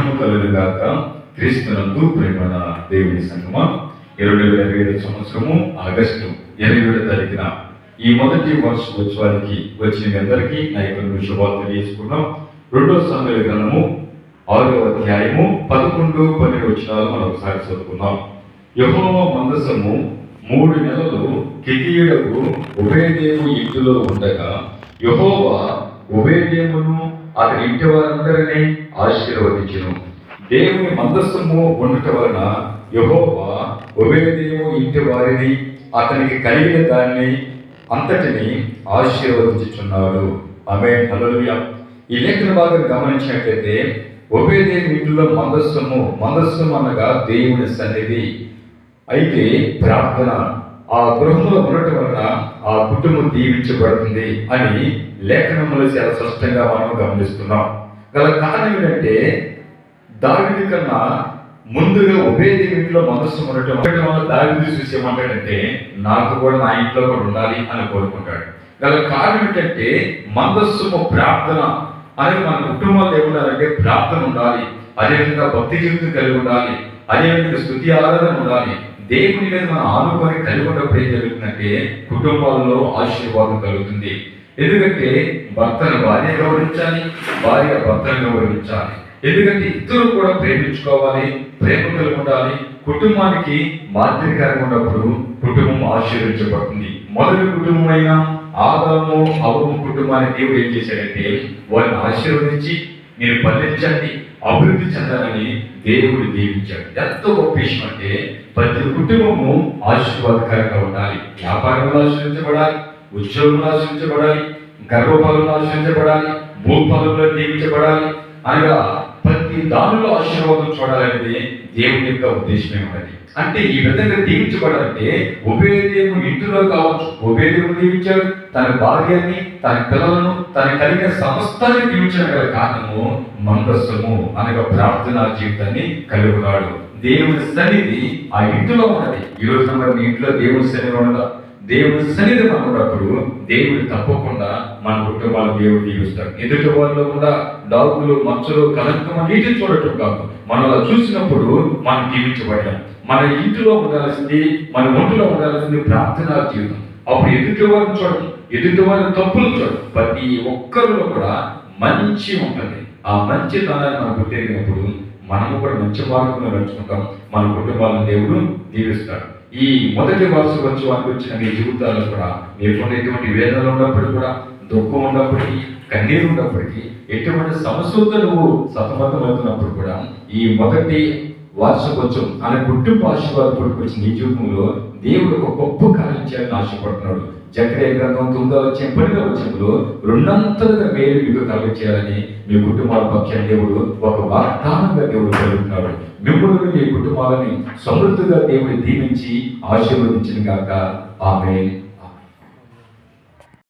మహిమ కలుగును గాక. క్రీస్తునందు ప్రేమన దేవుని సంగమా, 2025 సంవత్సరము ఆగస్టు 27వ తారీఖున ఈ మొదటి వార్షికోత్సవానికి వచ్చిన మీ అందరికీ నా యొక్క శుభాలు తెలియజేసుకున్నాం. 2వ సమూయేలు గ్రంథము 6వ అధ్యాయము 11, 12 వచనాలు మనం ఒకసారి చదువుకుందాం. యెహోవా మందసము 3 నెలలు కెతీయుడకు ఓబేదేము ఇంటిలో ఉండగా యెహోవా ఓబేదేమును అతని ఇంటి వారందరినీ ఆశీర్వదించును. దేవుని మందస్సము ఉండటం వలన యెహోవా ఓబేదేము ఇంటి వారిని అతనికి కలిగిన దాన్ని అంతటిని ఆశీర్వదించుచున్నాడు. ఆమేన్, హల్లెలూయా. ఈ లేఖన భాగాన్ని గమనించినట్లయితే ఓబేదేము ఇంటిలో మందస్సము అనగా దేవుని సన్నిధి. అయితే ప్రార్థన ఆ గృహంలో ఉండటం వలన ఆ కుటుంబం దీవించబడుతుంది అని లేఖనములు చాలా స్పష్టంగా మనం గమనిస్తున్నాం. గల కారణం ఏంటంటే దావీదు కన్నా ముందుగా ఓబేదేము ఇంట్లో మందస్సము ఉండటం వల్ల దావీదు చూసి ఏమంటాడంటే నాకు కూడా నా ఇంట్లో కూడా ఉండాలి అని కోరుకుంటాడు. గల కారణం ఏంటంటే మందస్సము ప్రార్థన అనేది మన కుటుంబాల్లో ఏముండాలంటే ప్రార్థన ఉండాలి, అదేవిధంగా భక్తి జీవితం కలిగి ఉండాలి, అదేవిధంగా స్తుతి ఆరాధన ఉండాలి. దేవుని మీద మనం ఆనుకొని కలిగి ఉన్నప్పుడు ఏం జరుగుతుందంటే కుటుంబాల్లో ఆశీర్వాదం కలుగుతుంది. ఎందుకంటే భర్తను భార్య గౌరవించాలి, భార్య భర్తను గౌరవించాలి. ఎందుకంటే ఇద్దరు కూడా ప్రేమించుకోవాలి, ప్రేమ కలిగి ఉండాలి. కుటుంబానికి మాదిరికరంగా ఉన్నప్పుడు కుటుంబం ఆశీర్వించబడుతుంది. మొదటి కుటుంబమైన ఆదాము అవ్వ కుటుంబాన్ని దేవుడు ఏం చేశాడంటే వారిని ఆశీర్వదించి మీరు ఫలించండి, అభివృద్ధి చెందాలని దేవుడు దీవించాడు. ఎంతో గొప్ప విషయం అంటే ప్రతి కుటుంబము ఆశీర్వాదకరంగా ఉండాలి. వ్యాపారంలో ఆశీర్వించబడాలి, ఉద్యోగంలో ఆశీర్వించబడాలి, గర్భఫలంలో ఆశీర్వించబడాలి, భూఫలంలో దీవించబడాలి. అనగా ప్రతి దానిలో ఆశీర్వాదం చూడాలనేది దేవుని యొక్క ఉద్దేశమే ఉన్నది. అంటే ఈ విధంగా దీవించబడాలంటే ఓబేదేము ఇంటిలో కావచ్చు, ఓబేదేము దీవించాడు తన భార్యని, తన పిల్లలను, తన కలిగిన సమస్తాన్ని దీవించడం గల కారణము మందస్సము అనగా ప్రార్థనా జీవితాన్ని కలిగి ఉన్నాడు. దేవుని సన్నిధి ఆ ఇంటిలో ఉన్నది. ఈరోజు మన ఇంట్లో దేవుని సన్నిధి ఉండదా? దేవుని సన్నిధి మనం ఉన్నప్పుడు దేవుడు తప్పకుండా మన కుటుంబాలు దేవుడు దీవిస్తాడు. ఎదుటి వాళ్ళలో కూడా డాగులు, మచ్చలు, కలంకం నీటిని చూడటం కాదు, మనం అలా చూసినప్పుడు మనం దీవించబడ్డాం. మన ఇంటిలో ఉండాల్సింది, మన ఒంటిలో ఉండాల్సింది ప్రార్థనా జీవితం. అప్పుడు ఎదుటి వారిని చూడడం, ఎదుటి వారిని తప్పులు చూడడం, ప్రతి ఒక్కరిలో కూడా మంచి ఉంటుంది. ఆ మంచి తనాన్ని మనం గుర్తెరిగినప్పుడు మనము కూడా మంచి మార్గంలో నడుచుకుంటాం. మన కుటుంబాలను దేవుడు దీవిస్తాడు. ఈ మొదటి వార్షికోత్సవానికి వచ్చిన మీ జీవితాల్లో కూడా మీకున్న ఎటువంటి వేదనలు ఉన్నప్పటికీ కూడా, దుఃఖం ఉన్నప్పటికీ, కన్నీరు ఉన్నప్పటికీ, ఎటువంటి సమస్యలతో నువ్వు సతమతమవుతున్నప్పుడు కూడా ఈ మొదటి వార్షికోత్సవం అనే కుటుంబ ఆశీర్వాదం వచ్చిన నీ జీవితంలో దేవుడు ఒక గొప్ప కార్యం చేయాలని ఆశపడుతున్నాడు. జకర్యా గ్రంథం 9వ అధ్యాయం 12వ వచనంలో 2 మేలు మీకు కలుగచేయాలని మీ కుటుంబాల పక్షాన్ని దేవుడు ఒక వాగ్దానంగా దేవుడు కలుగుతున్నాడు. మిమ్మల్ని మీ కుటుంబాలని సమృద్ధిగా దేవుడు దీవించి ఆశీర్వదించిన గాక. ఆమేన్.